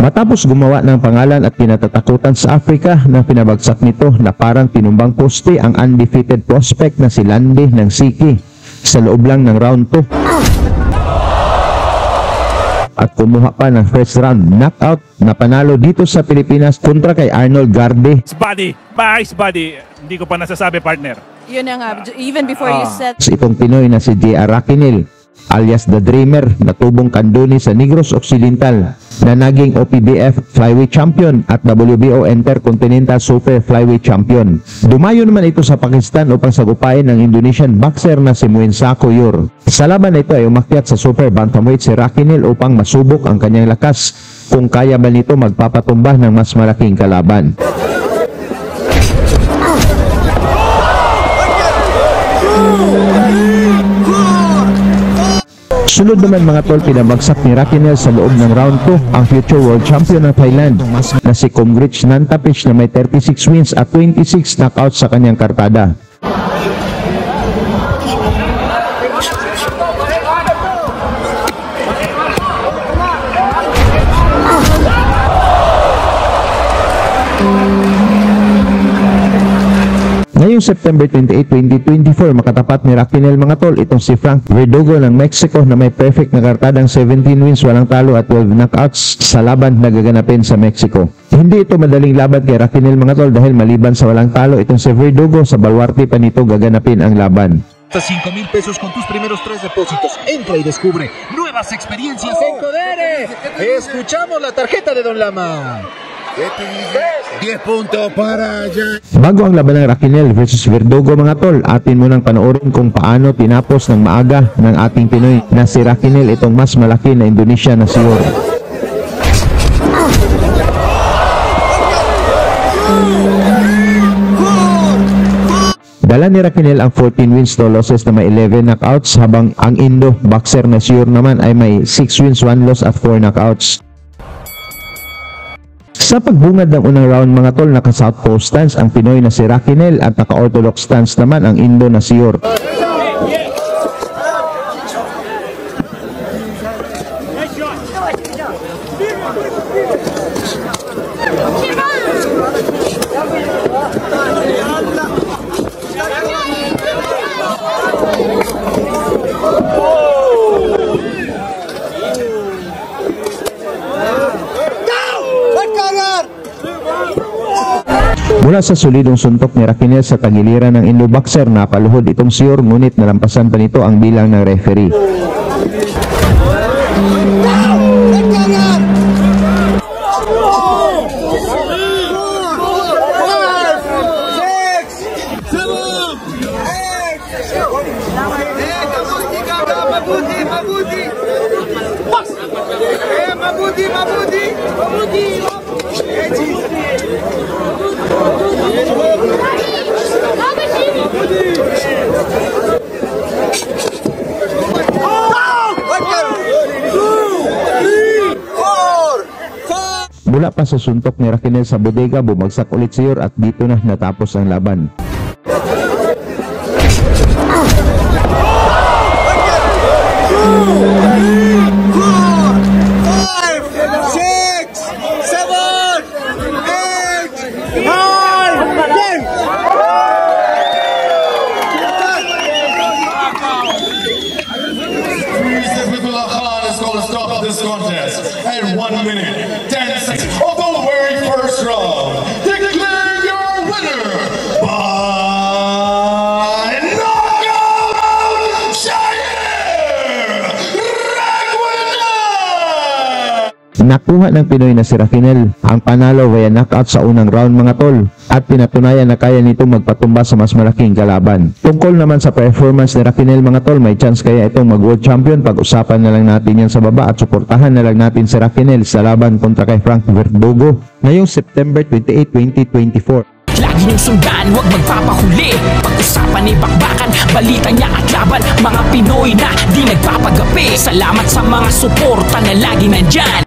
Matapos gumawa ng pangalan at kinatatakutan sa Africa nang pinabagsak nito na parang tinumbang poste ang undefeated prospect na si Lande ng Siki sa loob lang ng round 2. At kumuha pa ng first round knockout na panalo dito sa Pilipinas kontra kay Arnold Garde. Body. Hindi ko pa nasasabi, partner. Yun na nga, even before you said. Itong Pinoy na si J.R. Raquinel alias The Dreamer na tubong kanduni sa Negros Occidental na naging OPBF Flyweight Champion at WBO Intercontinental Super Flyweight Champion. Dumayo naman ito sa Pakistan upang sagupain ng Indonesian boxer na si Muensako Yor. Sa laban na ito ay umakyat sa Super Bantamweight si Raquinel upang masubok ang kanyang lakas kung kaya ba nito magpapatumba ng mas malaking kalaban. Sunod naman mga tol, pinabagsak ni Raquinel sa loob ng round 2 ang future world champion ng Thailand na si Komgrich Nantapich na may 36 wins at 26 knockouts sa kanyang kartada. Ngayong September 28, 2024, makatapat ni Raquinel mga tol itong si Frank Verdugo ng Mexico na may perfect na kartadang 17 wins, walang talo at 12 knockouts sa laban na gaganapin sa Mexico. Hindi ito madaling laban kay Raquinel mga tol dahil maliban sa walang talo itong si Verdugo, sa baluarte pa nito gaganapin ang laban. Hasta 5,000 pesos con tus primeros 3 depósitos. Entra y descubre nuevas experiencias en Codere. Escuchamos la tarjeta de Don Lama. 10 puntos para allá. Bago ang laban ng Raquinel versus Verdugo mga tol, atin munang panoorin kung paano tinapos ng maaga ng ating Pinoy na si Raquinel itong mas malaki na Indonesia na si Yor. Dala ni Raquinel ang 14 wins, 2 losses na may 11 knockouts, habang ang Indo boxer na si Yor naman ay may 6 wins, 1 loss at 4 knockouts. Sa pagbungad ng unang round mga tol, naka-southpaw stance ang Pinoy na si Raquinel at naka-orthodox stance naman ang Indo na si Yor. Mula sa solidong suntok ni Raquinel sa tagiliran ng Indo boxer, napaluhod itong si Yor, ngunit nalampasan pa nito ang bilang ng referee. Mula pa sa suntok ni Raquinel sa bodega, bumagsak ulit si Yor at dito na natapos ang laban. This contest at 1 minute 10 seconds of the very first round. Declare your winner by knockout, Jair Raquinel. Nakuha ng Pinoy na si Raquinel ang panalo via knockout sa unang round mga tol, at pinatunayan na kaya nito magpatumba sa mas malaking kalaban. Tungkol naman sa performance ni Raquinel mga tol, may chance kaya itong mag-world champion? Pag-usapan na lang natin yan sa baba at suportahan na lang natin si Raquinel sa laban kontra kay Frank Verdugo ngayong September 28, 2024. lagi niyong sundan, huwag magpapahuli. Pag-usapan ni bakbakan, balita niya at laban, mga Pinoy na di nagpapagapi. Salamat sa mga suporta na lagi nandyan.